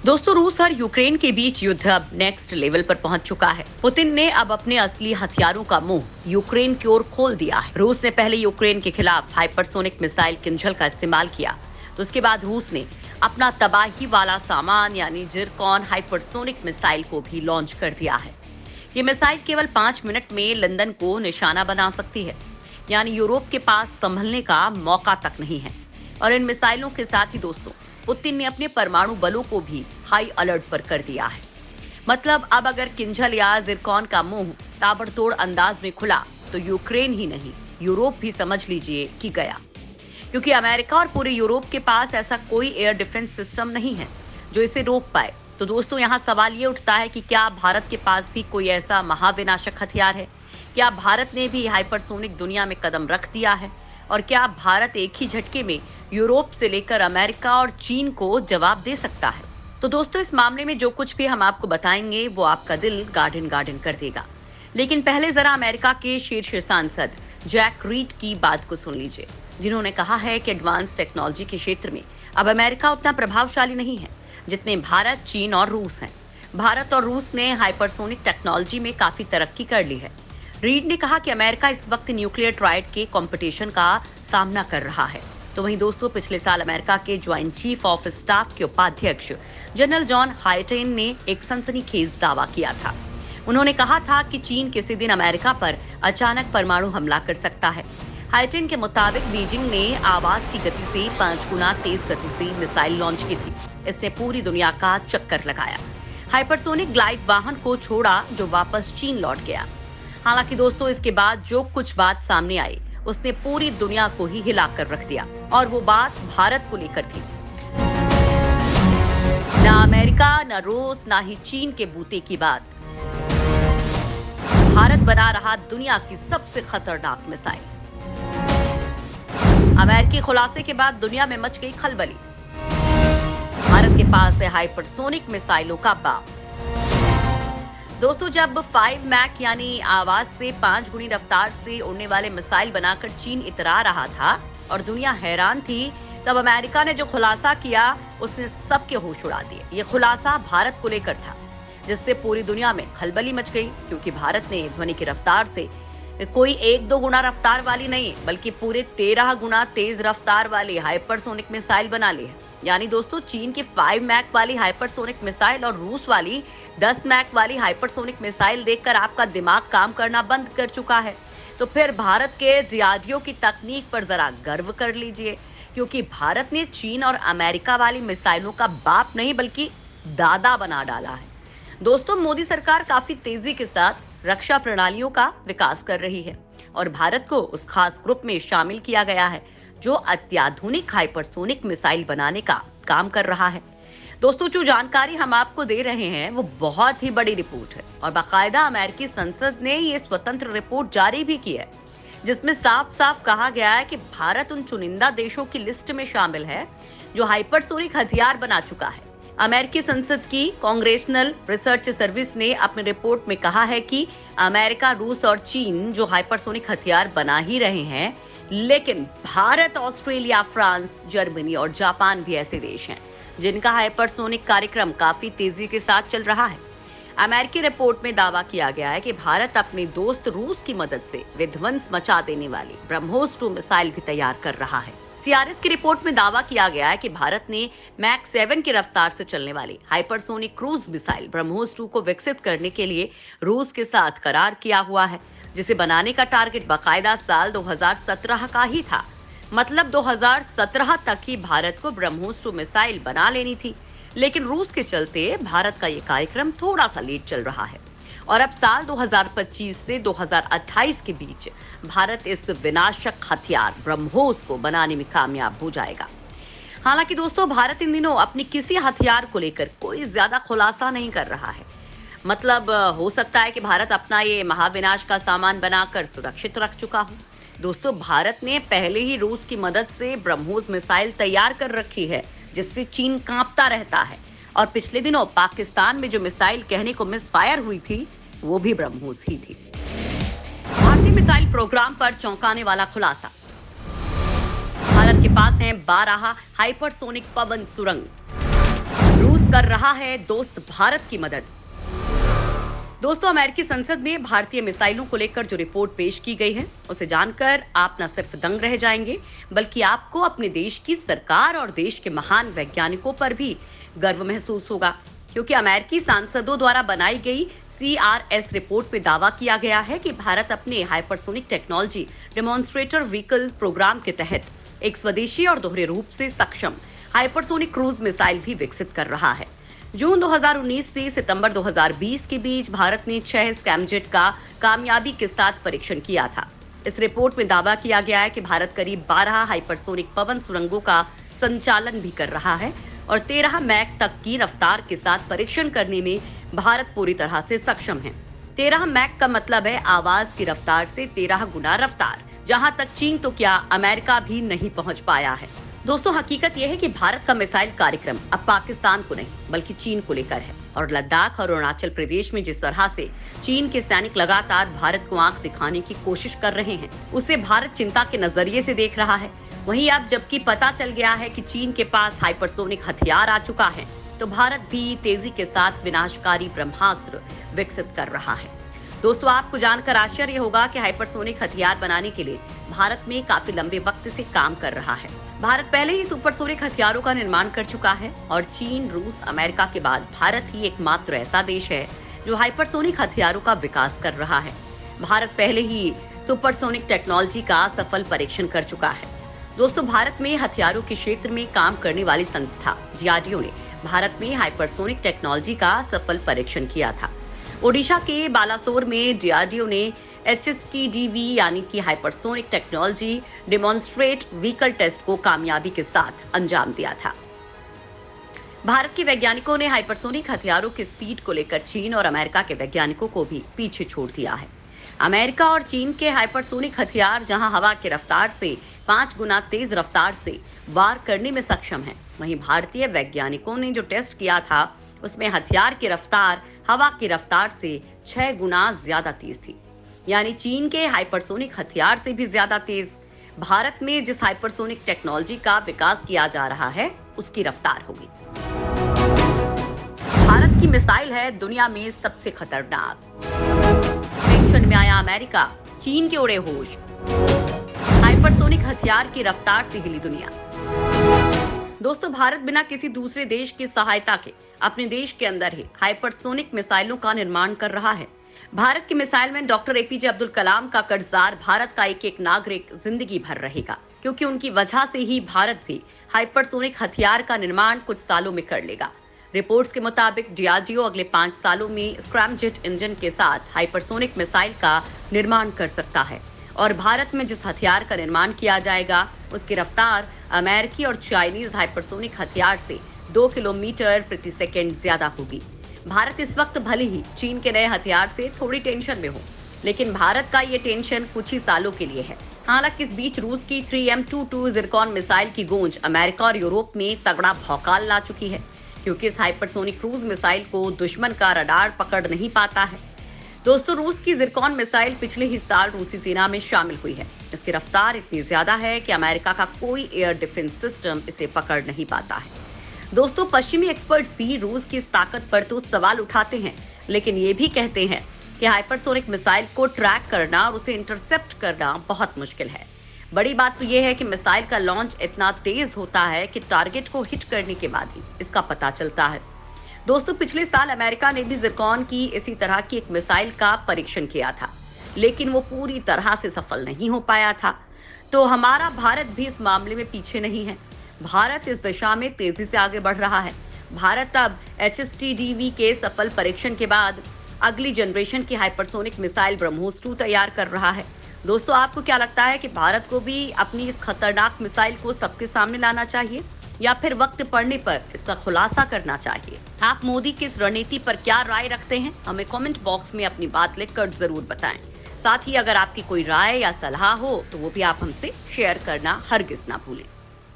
दोस्तों, रूस और यूक्रेन के बीच युद्ध अब नेक्स्ट लेवल पर पहुंच चुका है। पुतिन ने अब अपने असली हथियारों का मुंह यूक्रेन की ओर खोल दिया है। रूस ने पहले यूक्रेन के खिलाफ हाइपरसोनिक मिसाइल किंझल का इस्तेमाल किया, तो उसके बाद रूस ने अपना तबाही वाला सामान यानी जिरकॉन हाइपरसोनिक मिसाइल को भी लॉन्च कर दिया है। ये मिसाइल केवल 5 मिनट में लंदन को निशाना बना सकती है, यानी यूरोप के पास संभलने का मौका तक नहीं है। और इन मिसाइलों के साथ ही दोस्तों, पुतिन ने अपने परमाणु बलों को भी हाई अलर्ट पर कर दिया है। मतलब अब अगर किंझल या जिरकॉन का मुंह ताबड़तोड़ अंदाज में खुला तो यूक्रेन ही नहीं, यूरोप भी समझ लीजिए कि गया। क्योंकि अमेरिका और पूरे यूरोप के पास ऐसा कोई एयर डिफेंस सिस्टम नहीं है जो इसे रोक पाए। तो दोस्तों, यहाँ सवाल ये उठता है कि क्या भारत के पास भी कोई ऐसा महाविनाशक हथियार है? क्या भारत ने भी हाइपरसोनिक दुनिया में कदम रख दिया है? और क्या भारत एक ही झटके में यूरोप से लेकर अमेरिका और चीन को जवाब दे सकता है? तो दोस्तों, इस मामले में जो कुछ भी हम आपको बताएंगे वो आपका दिल गार्डन गार्डन कर देगा। लेकिन पहले जरा अमेरिका के शीर्ष सांसद जैक रीड की बात को सुन लीजिए, जिन्होंने कहा है कि एडवांस टेक्नोलॉजी के क्षेत्र में अब अमेरिका उतना प्रभावशाली नहीं है जितने भारत, चीन और रूस हैं। भारत और रूस ने हाइपरसोनिक टेक्नोलॉजी में काफी तरक्की कर ली है। रीड ने कहा कि अमेरिका इस वक्त न्यूक्लियर ट्रायड के कंपटीशन का सामना कर रहा है। तो वहीं दोस्तों, पिछले साल अमेरिका के ज्वाइंट चीफ ऑफ स्टाफ के उपाध्यक्ष जनरल जॉन हाइटेन ने एक सनसनीखेज दावा किया था। उन्होंने कहा था कि चीन किसी दिन अमेरिका पर अचानक परमाणु हमला कर सकता है। हाइटेन के मुताबिक बीजिंग ने आवाज की गति से 5 गुना तेज गति से मिसाइल लॉन्च की थी। इसने पूरी दुनिया का चक्कर लगाया। हाइपरसोनिक ग्लाइड वाहन को छोड़ा जो वापस चीन लौट गया। हालांकि दोस्तों, इसके बाद जो कुछ बात सामने आई उसने पूरी दुनिया को ही हिला कर रख दिया, और वो बात भारत को लेकर थी। ना अमेरिका, ना रूस, ना ही चीन के बूते की बात। भारत बना रहा दुनिया की सबसे खतरनाक मिसाइल। अमेरिकी खुलासे के बाद दुनिया में मच गई खलबली। भारत के पास है हाइपरसोनिक मिसाइलों का बाप। दोस्तों, जब 5 मैक यानी आवाज से 5 गुनी रफ्तार से उड़ने वाले मिसाइल बनाकर चीन इतरा रहा था और दुनिया हैरान थी, तब अमेरिका ने जो खुलासा किया उसने सबके होश उड़ा दिए। ये खुलासा भारत को लेकर था, जिससे पूरी दुनिया में खलबली मच गई। क्योंकि भारत ने ध्वनि की रफ्तार से कोई 1-2 गुना रफ्तार वाली नहीं, बल्कि पूरे 13 गुना तेज रफ्तार वाली हाइपरसोनिक मिसाइल बना ली है। यानी दोस्तों, चीन की 5 मैक वाली हाइपरसोनिक मिसाइल और रूस वाली 10 मैक वाली हाइपरसोनिक मिसाइल देखकर आपका दिमाग काम करना बंद कर चुका है। तो फिर भारत के डीआरडीओ की तकनीक पर जरा गर्व कर लीजिए, क्योंकि भारत ने चीन और अमेरिका वाली मिसाइलों का बाप नहीं बल्कि दादा बना डाला है। दोस्तों, मोदी सरकार काफी तेजी के साथ रक्षा प्रणालियों का विकास कर रही है और भारत को उस खास ग्रुप में शामिल किया गया है जो अत्याधुनिक हाइपरसोनिक मिसाइल बनाने का काम कर रहा है। दोस्तों, जो जानकारी हम आपको दे रहे हैं वो बहुत ही बड़ी रिपोर्ट है और बाकायदा अमेरिकी संसद ने ये स्वतंत्र रिपोर्ट जारी भी की है, जिसमें साफ साफ कहा गया है कि भारत उन चुनिंदा देशों की लिस्ट में शामिल है जो हाइपरसोनिक हथियार बना चुका है। अमेरिकी संसद की कांग्रेशनल रिसर्च सर्विस ने अपनी रिपोर्ट में कहा है कि अमेरिका, रूस और चीन जो हाइपरसोनिक हथियार बना ही रहे हैं, लेकिन भारत, ऑस्ट्रेलिया, फ्रांस, जर्मनी और जापान भी ऐसे देश हैं जिनका हाइपरसोनिक कार्यक्रम काफी तेजी के साथ चल रहा है। अमेरिकी रिपोर्ट में दावा किया गया है कि भारत अपने दोस्त रूस की मदद से विध्वंस मचा देने वाली ब्रह्मोस 2 मिसाइल भी तैयार कर रहा है। सीआरएस की रिपोर्ट में दावा किया गया है कि भारत ने मैक 7 की रफ्तार से चलने वाली हाइपरसोनिक क्रूज मिसाइल ब्रह्मोस 2 को विकसित करने के लिए रूस के साथ करार किया हुआ है, जिसे बनाने का टारगेट बाकायदा साल 2017 का ही था। मतलब 2017 तक ही भारत को ब्रह्मोस 2 मिसाइल बना लेनी थी, लेकिन रूस के चलते भारत का ये कार्यक्रम थोड़ा सा लेट चल रहा है और अब साल 2025 से 2028 के बीच भारत इस विनाशक हथियार ब्रह्मोस को बनाने में कामयाब हो जाएगा। हालांकि दोस्तों, भारत इन दिनों अपनी किसी हथियार को लेकर कोई ज्यादा खुलासा नहीं कर रहा है। मतलब हो सकता है कि भारत अपना ये महाविनाश का सामान बनाकर सुरक्षित रख चुका हो। दोस्तों, भारत ने पहले ही रूस की मदद से ब्रह्मोस मिसाइल तैयार कर रखी है, जिससे चीन कांपता रहता है। और पिछले दिनों पाकिस्तान में जो मिसाइल कहने को मिसफायर हुई थी, वो भी ब्रह्मोस ही थी। भारतीय मिसाइल प्रोग्राम पर चौंकाने वाला खुलासा। भारत के पास हैं 12 हाइपरसोनिक पवन सुरंग। रूस कर रहा है दोस्त भारत की मदद। दोस्तों, अमेरिकी संसद में भारतीय मिसाइलों को लेकर जो रिपोर्ट पेश की गई है, उसे जानकर आप न सिर्फ दंग रह जाएंगे, बल्कि आपको अपने देश की सरकार और देश के महान वैज्ञानिकों पर भी गर्व महसूस होगा, क्योंकि अमेरिकी सांसदों द्वारा बनाई गई CRS रिपोर्ट में दावा किया गया है कि भारत अपने hypersonic technology demonstrator vehicle programme के तहत एक स्वदेशी और दोहरे रूप से सक्षम हाइपरसोनिक क्रूज मिसाइल भी विकसित कर रहा है। जून 2019 से सितंबर 2020 के बीच भारत ने 6 स्कैमजेट का कामयाबी के साथ परीक्षण किया था। इस रिपोर्ट में दावा किया गया है कि भारत करीब 12 हाइपरसोनिक पवन सुरंगों का संचालन भी कर रहा है और 13 मैक तक की रफ्तार के साथ परीक्षण करने में भारत पूरी तरह से सक्षम है। 13 मैक का मतलब है आवाज की रफ्तार से 13 गुना रफ्तार, जहां तक चीन तो क्या अमेरिका भी नहीं पहुंच पाया है। दोस्तों, हकीकत यह है कि भारत का मिसाइल कार्यक्रम अब पाकिस्तान को नहीं बल्कि चीन को लेकर है और लद्दाख और अरुणाचल प्रदेश में जिस तरह से चीन के सैनिक लगातार भारत को आंख दिखाने की कोशिश कर रहे हैं, उसे भारत चिंता के नजरिए से देख रहा है। वहीं अब जबकि पता चल गया है कि चीन के पास हाइपरसोनिक हथियार आ चुका है, तो भारत भी तेजी के साथ विनाशकारी ब्रह्मास्त्र विकसित कर रहा है। दोस्तों, आपको जानकर आश्चर्य होगा कि हाइपरसोनिक हथियार बनाने के लिए भारत में काफी लंबे वक्त से काम कर रहा है। भारत पहले ही सुपरसोनिक हथियारों का निर्माण कर चुका है और चीन, रूस, अमेरिका के बाद भारत ही एकमात्र ऐसा देश है जो हाइपरसोनिक हथियारों का विकास कर रहा है। भारत पहले ही सुपरसोनिक टेक्नोलॉजी का सफल परीक्षण कर चुका है। दोस्तों, भारत में हथियारों के क्षेत्र में काम करने वाली संस्था DRDO ने भारत में हाइपरसोनिक टेक्नोलॉजी का सफल परीक्षण किया था। ओडिशा के बालासोर में DRDO ने HSTDV यानी कि hypersonic technology demonstrate vehicle test को कामयाबी के साथ अंजाम दिया था। भारत के वैज्ञानिकों ने हाइपरसोनिक हथियारों की स्पीड को लेकर चीन और अमेरिका के वैज्ञानिकों को भी पीछे छोड़ दिया है। अमेरिका और चीन के हाइपरसोनिक हथियार जहां हवा की रफ्तार से 5 गुना तेज रफ्तार से वार करने में सक्षम है, वहीं भारतीय वैज्ञानिकों ने जो टेस्ट किया था उसमें हथियार की रफ्तार हवा की रफ्तार से 6 गुना ज्यादा तेज थी, यानी चीन के हाइपरसोनिक हथियार से भी ज्यादा तेज। भारत में जिस हाइपरसोनिक टेक्नोलॉजी का विकास किया जा रहा है उसकी रफ्तार होगी। भारत की मिसाइल है दुनिया में सबसे खतरनाक। टेंशन में आया अमेरिका, चीन के उड़े होश। हाइपरसोनिक हथियार की रफ्तार से हिली दुनिया। दोस्तों, भारत बिना किसी दूसरे देश की सहायता के अपने देश के अंदर ही हाइपरसोनिक मिसाइलों का निर्माण कर रहा है। भारत के missile man doctor APJ Abdul Kalam का कर्जदार भारत का एक नागरिक जिंदगी भर रहेगा, क्योंकि उनकी वजह से ही भारत भी हाइपरसोनिक हथियार का निर्माण कुछ सालों में कर लेगा। रिपोर्ट्स के मुताबिक DRDO अगले 5 सालों में स्क्रैमजेट इंजन के साथ हाइपरसोनिक मिसाइल का निर्माण कर सकता है और भारत में जिस हथियार का निर्माण किया जाएगा उसकी रफ्तार अमेरिकी और चाइनीज हाइपरसोनिक हथियार से 2 किलोमीटर प्रति सेकंड ज्यादा होगी। भारत इस वक्त भले ही चीन के नए हथियार से थोड़ी टेंशन में हो, लेकिन भारत का ये टेंशन कुछ ही सालों के लिए है। हालांकि इस बीच रूस की 3M22 ज़िरकॉन मिसाइल की गूंज अमेरिका और यूरोप में तगड़ा भौकाल ला चुकी है, क्योंकि इस हाइपरसोनिक क्रूज मिसाइल को दुश्मन का रडार पकड़ नहीं पाता है। दोस्तों, रूस की ज़िरकॉन मिसाइल पिछले ही साल रूसी सेना में शामिल हुई है। इसकी रफ्तार इतनी ज्यादा है कि अमेरिका का कोई एयर डिफेंस सिस्टम इसे पकड़ नहीं पाता है। दोस्तों, पश्चिमी एक्सपर्ट्स भी रूस की इस ताकत पर तो सवाल उठाते हैं, लेकिन ये भी कहते हैं कि हाइपरसोनिक मिसाइल को ट्रैक करना और उसे इंटरसेप्ट करना बहुत मुश्किल है। बड़ी बात तो यह है कि मिसाइल का लॉन्च इतना तेज होता है कि टारगेट को हिट करने के बाद ही इसका पता चलता है। दोस्तों, पिछले साल अमेरिका ने भी ज़िरकॉन की इसी तरह की एक मिसाइल का परीक्षण किया था, लेकिन वो पूरी तरह से सफल नहीं हो पाया था। तो हमारा भारत भी इस मामले में पीछे नहीं है। भारत इस दिशा में तेजी से आगे बढ़ रहा है। भारत अब HSTDV के सफल परीक्षण के बाद अगली जनरेशन की हाइपरसोनिक मिसाइल ब्रह्मोस 2 तैयार कर रहा है। दोस्तों, आपको क्या लगता है कि भारत को भी अपनी इस खतरनाक मिसाइल को सबके सामने लाना चाहिए या फिर वक्त पड़ने पर इसका खुलासा करना चाहिए? आप मोदी की इस रणनीति पर क्या राय रखते हैं? हमें कमेंट बॉक्स में अपनी बात लिखकर जरूर बताएं। साथ ही अगर आपकी कोई राय या सलाह हो तो वो भी आप हमसे शेयर करना हरगिज ना भूलें।